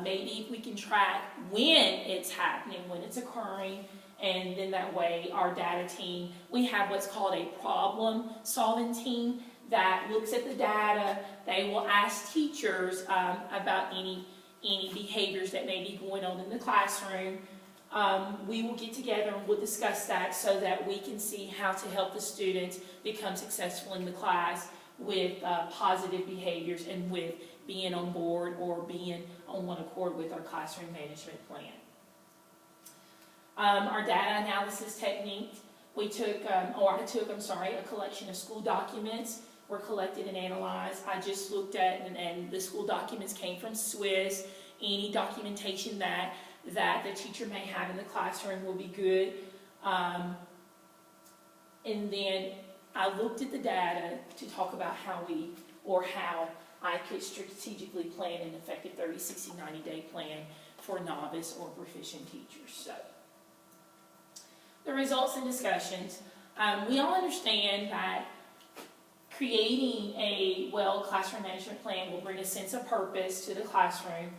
maybe if we can track when it's happening, when it's occurring, and then that way our data team, we have what's called a problem solving team that looks at the data. They will ask teachers about any behaviors that may be going on in the classroom. We will get together and we'll discuss that so that we can see how to help the students become successful in the class with positive behaviors and with being on board or being on one accord with our classroom management plan. Our data analysis technique, I took a collection of school documents were collected and analyzed. I just looked at, and the school documents came from Swiss. Any documentation that the teacher may have in the classroom will be good. And then I looked at the data to talk about how I could strategically plan an effective 30, 60, 90-day plan for novice or proficient teachers. So, the results and discussions. We all understand that creating a classroom management plan will bring a sense of purpose to the classroom.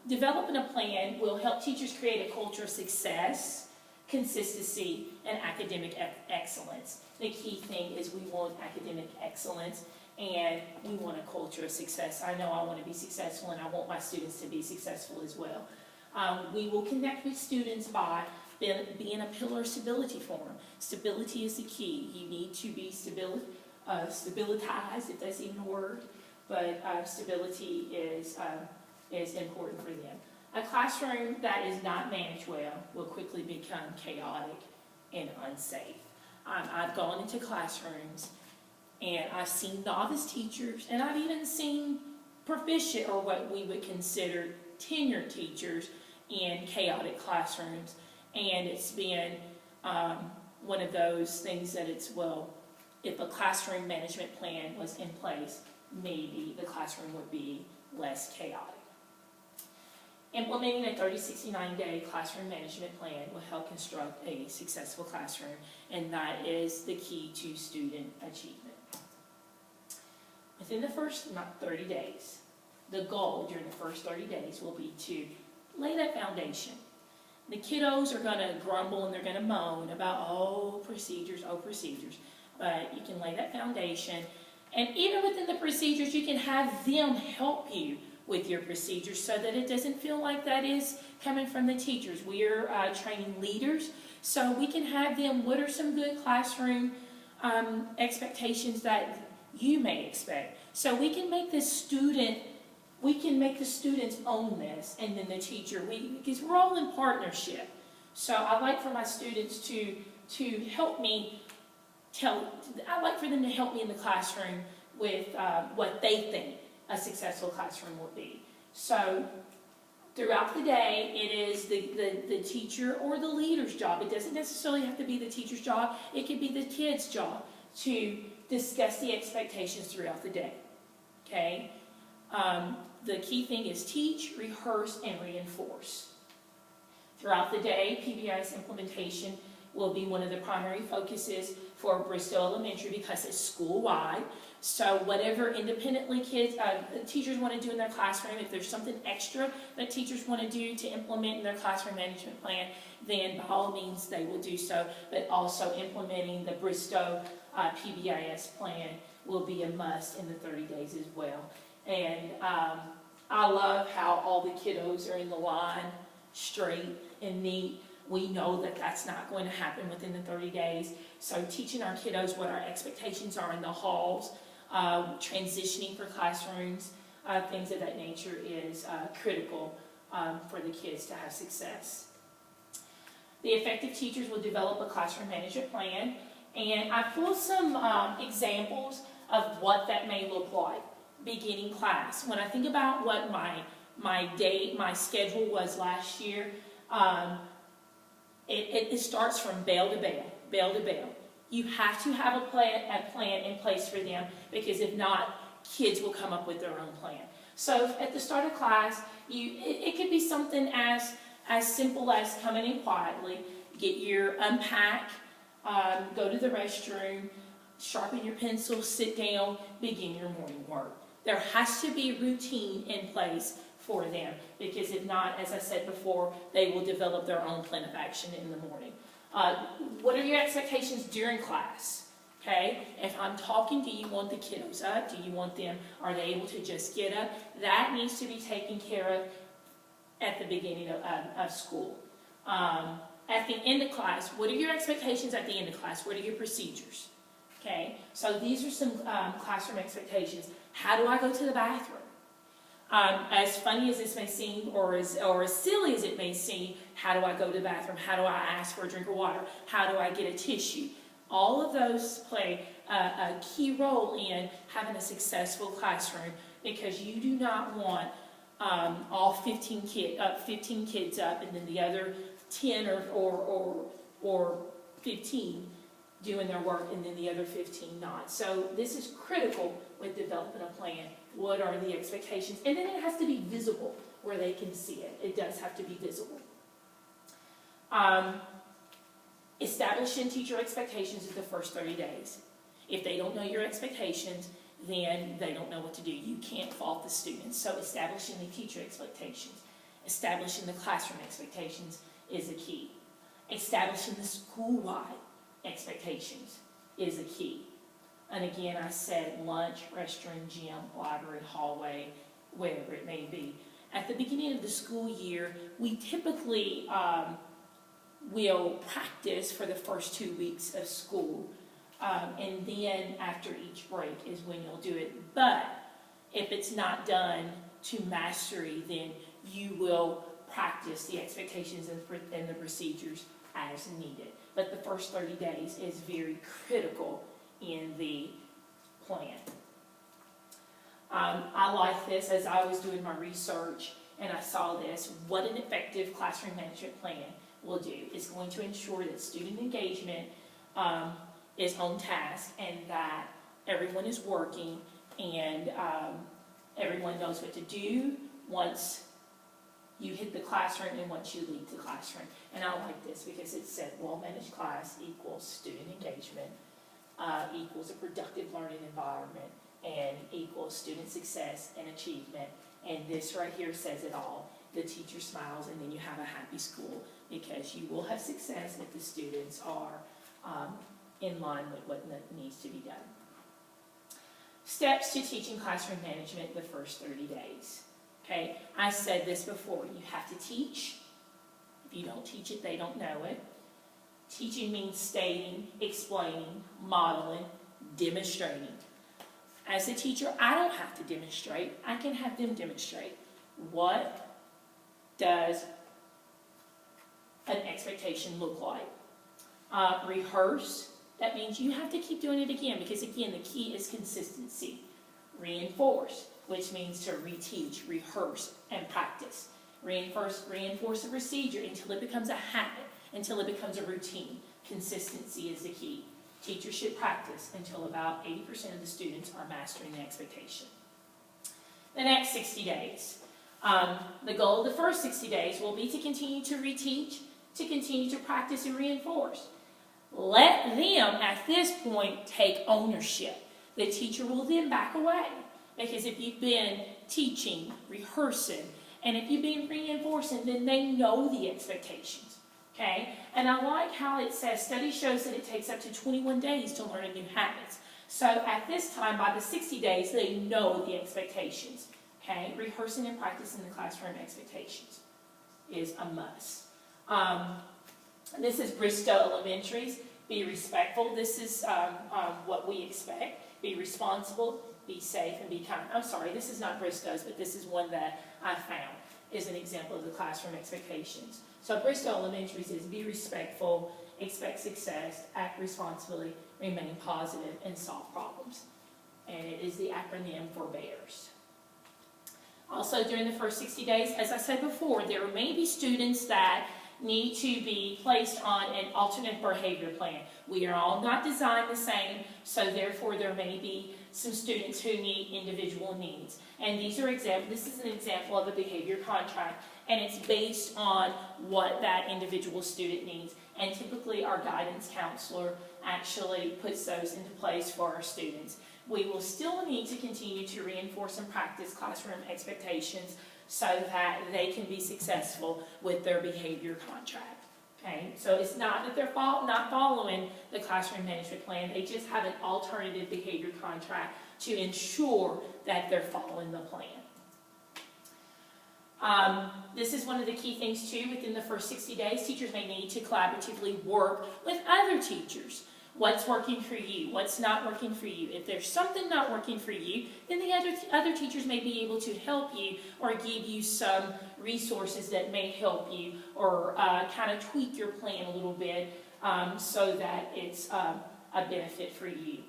Developing a plan will help teachers create a culture of success, consistency, and academic excellence. The key thing is we want academic excellence and we want a culture of success. I know I want to be successful and I want my students to be successful as well. We will connect with students by being a pillar of stability for them. Stability is the key. You need to be stabilitized, if that's even a word, but stability is important for them. A classroom that is not managed well will quickly become chaotic and unsafe. I've gone into classrooms and I've seen novice teachers, and I've even seen proficient or what we would consider tenured teachers in chaotic classrooms. And it's been one of those things that if a classroom management plan was in place, maybe the classroom would be less chaotic. Implementing a 30, 60, 90-day classroom management plan will help construct a successful classroom, and that is the key to student achievement. Within the first 30 days, the goal during the first 30 days will be to lay that foundation. The kiddos are going to grumble and they're going to moan about, procedures, but you can lay that foundation. And even within the procedures, you can have them help you with your procedures so that it doesn't feel like that is coming from the teachers. We are training leaders, so we can have them, what are some good classroom expectations that you may expect? So we can make the students own this, and then the teacher, because we're all in partnership. So I like for my students to help me I like for them to help me in the classroom with what they think a successful classroom will be. So throughout the day, it is the teacher or the leader's job. It doesn't necessarily have to be the teacher's job. It could be the kid's job to discuss the expectations throughout the day. Okay? The key thing is teach, rehearse, and reinforce. Throughout the day, PBI's implementation will be one of the primary focuses for Bristol Elementary because it's school-wide. So whatever independently teachers want to do in their classroom, if there's something extra that teachers want to do to implement in their classroom management plan, then by all means they will do so. But also implementing the Bristol PBIS plan will be a must in the 30 days as well. And I love how all the kiddos are in the line, straight and neat. We know that that's not going to happen within the 30 days. So teaching our kiddos what our expectations are in the halls, transitioning for classrooms, things of that nature is critical for the kids to have success. The effective teachers will develop a classroom management plan, and I pulled some examples of what that may look like. Beginning class. When I think about what my schedule was last year, it starts from bell to bell. You have to have a plan in place for them, because if not, kids will come up with their own plan. So at the start of class, it could be something as simple as coming in quietly, get your unpack, go to the restroom, sharpen your pencil, sit down, begin your morning work. There has to be a routine in place for them, because if not, as I said before, they will develop their own plan of action in the morning. What are your expectations during class? Okay, if I'm talking, do you want the kiddos up? Do you want them, are they able to just get up? That needs to be taken care of at the beginning of school. At the end of class, what are your expectations at the end of class? What are your procedures? Okay, so these are some classroom expectations. How do I go to the bathroom? As funny as this may seem, or as silly as it may seem, how do I go to the bathroom? How do I ask for a drink of water? How do I get a tissue? All of those play a key role in having a successful classroom, because you do not want all 15 kids up and then the other 10 or 15 doing their work and then the other 15 not. So this is critical with developing a plan. What are the expectations? And then it has to be visible where they can see it. It does have to be visible. Establishing teacher expectations is the first 30 days. If they don't know your expectations, then they don't know what to do. You can't fault the students. So establishing the teacher expectations, establishing the classroom expectations is a key. Establishing the school-wide expectations is a key. And again, I said lunch, restroom, gym, library, hallway, wherever it may be. At the beginning of the school year, we typically will practice for the first 2 weeks of school. And then after each break is when you'll do it. But if it's not done to mastery, then you will practice the expectations and the procedures as needed. But the first 30 days is very critical in the plan. I like this as I was doing my research and I saw this. What an effective classroom management plan will do is going to ensure that student engagement is on task and that everyone is working and everyone knows what to do once you hit the classroom and once you leave the classroom. And I like this because it said well-managed class equals student engagement, equals a productive learning environment, and equals student success and achievement. And this right here says it all. The teacher smiles and then you have a happy school, because you will have success if the students are in line with what needs to be done. Steps to teaching classroom management the first 30 days. Okay, I said this before, you have to teach. If you don't teach it, they don't know it. Teaching means stating, explaining, modeling, demonstrating. As a teacher, I don't have to demonstrate. I can have them demonstrate. What does an expectation look like? Rehearse. That means you have to keep doing it again, because again, the key is consistency. Reinforce, which means to reteach, rehearse, and practice. Reinforce the procedure until it becomes a habit, until it becomes a routine. Consistency is the key. Teachers should practice until about 80% of the students are mastering the expectation. The next 60 days. The goal of the first 60 days will be to continue to reteach, to continue to practice and reinforce. Let them, at this point, take ownership. The teacher will then back away. Because if you've been teaching, rehearsing, and if you've been reinforcing, then they know the expectations. Okay? And I like how it says, study shows that it takes up to 21 days to learn a new habit. So at this time, by the 60 days, they know the expectations. Okay? Rehearsing and practicing the classroom expectations is a must. This is Bristow Elementary's. Be respectful. This is what we expect. Be responsible, be safe, and be kind. I'm sorry, this is not Bristow's, but this is one that I found is an example of the classroom expectations. So Bristow Elementary says, be respectful, expect success, act responsibly, remain positive, and solve problems. And it is the acronym for BEARS. Also, during the first 60 days, as I said before, there may be students that need to be placed on an alternate behavior plan. We are all not designed the same, so therefore there may be some students who need individual needs. And these are this is an example of a behavior contract, and it's based on what that individual student needs. And typically our guidance counselor actually puts those into place for our students. We will still need to continue to reinforce and practice classroom expectations so that they can be successful with their behavior contract. Okay, so it's not that they're not following the classroom management plan, they just have an alternative behavior contract to ensure that they're following the plan. This is one of the key things too. Within the first 60 days, teachers may need to collaboratively work with other teachers. What's working for you? What's not working for you? If there's something not working for you, then the other teachers may be able to help you or give you some resources that may help you or kind of tweak your plan a little bit so that it's a benefit for you.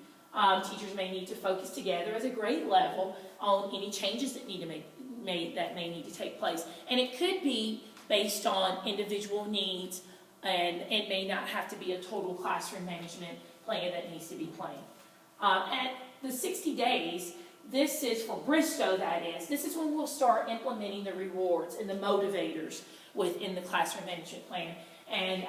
Teachers may need to focus together as a grade level on any changes that may need to take place. And it could be based on individual needs, and it may not have to be a total classroom management plan that needs to be planned. At the 60 days, this is for Bristow, that is. This is when we'll start implementing the rewards and the motivators within the classroom management plan. And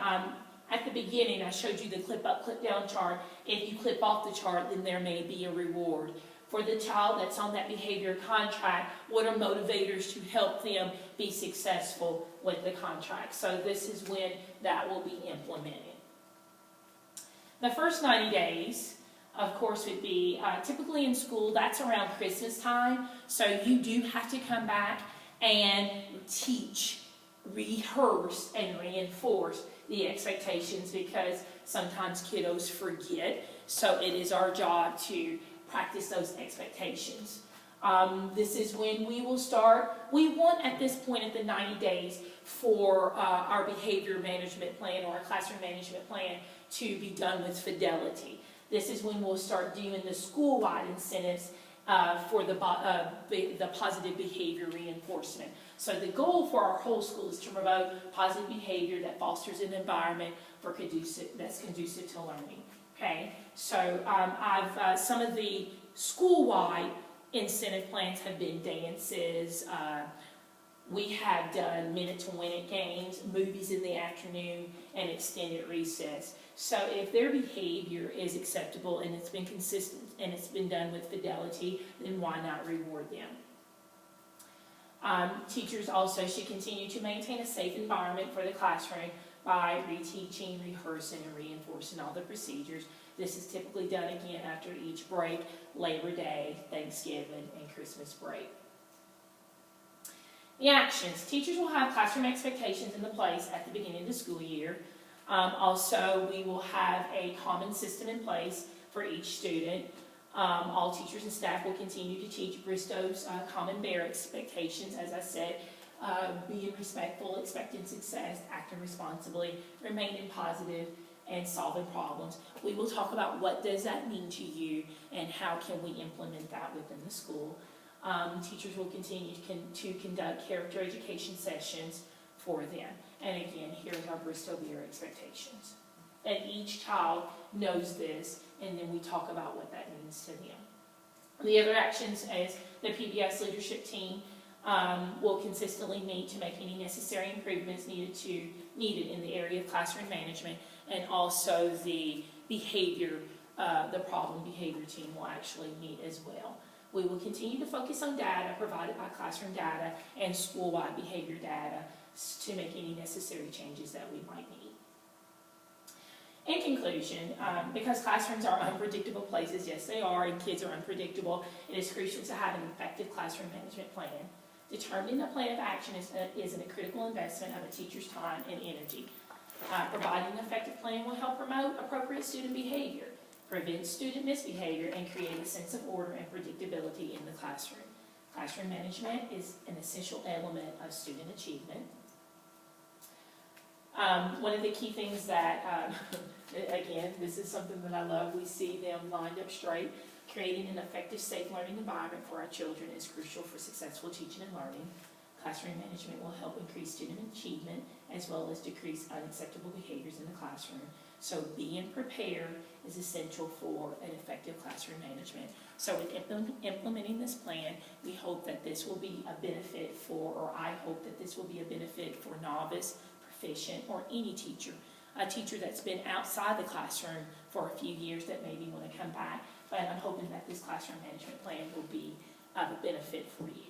at the beginning, I showed you the clip up, clip down chart. If you clip off the chart, then there may be a reward. For the child that's on that behavior contract, what are motivators to help them be successful with the contract? So this is when that will be implemented. The first 90 days, of course, would be typically in school, that's around Christmas time. So you do have to come back and teach, rehearse, and reinforce the expectations because sometimes kiddos forget. So it is our job to practice those expectations. This is when we will start. We want at this point at the 90 days for our behavior management plan or our classroom management plan to be done with fidelity. This is when we'll start doing the school-wide incentives for the positive behavior reinforcement. So the goal for our whole school is to promote positive behavior that fosters an environment that's conducive to learning. Okay, so some of the school-wide incentive plans have been dances. We have done minute-to-win-it games, movies in the afternoon, and extended recess. So if their behavior is acceptable and it's been consistent and it's been done with fidelity, then why not reward them? Teachers also should continue to maintain a safe environment for the classroom by reteaching, rehearsing, and reinforcing all the procedures. This is typically done again after each break, Labor Day, Thanksgiving, and Christmas break. The actions. Teachers will have classroom expectations in place at the beginning of the school year. Also, we will have a common system in place for each student. All teachers and staff will continue to teach Bristow's common bear expectations, as I said, being respectful, expecting success, acting responsibly, remaining positive, and solving problems. We will talk about what does that mean to you and how can we implement that within the school. Teachers will continue to conduct character education sessions for them. And again, here's our Bristow Beer expectations. And each child knows this, and then we talk about what that means to them. The other actions is the PBS leadership team will consistently meet to make any necessary improvements needed in the area of classroom management, and also the problem behavior team will actually meet as well. We will continue to focus on data provided by classroom data and school-wide behavior data to make any necessary changes that we might need. In conclusion, because classrooms are unpredictable places, yes they are, and kids are unpredictable, it is crucial to have an effective classroom management plan. Determining a plan of action is a critical investment of a teacher's time and energy. Providing an effective plan will help promote appropriate student behavior, prevent student misbehavior, and create a sense of order and predictability in the classroom. Classroom management is an essential element of student achievement. One of the key things that, again, this is something that I love, we see them lined up straight. Creating an effective, safe learning environment for our children is crucial for successful teaching and learning. Classroom management will help increase student achievement as well as decrease unacceptable behaviors in the classroom. So being prepared is essential for an effective classroom management. So with implementing this plan, we hope that this will be a benefit for, or I hope that this will be a benefit for novice, proficient, or any teacher. A teacher that's been outside the classroom for a few years that maybe want to come back. But I'm hoping that this classroom management plan will be of benefit for you.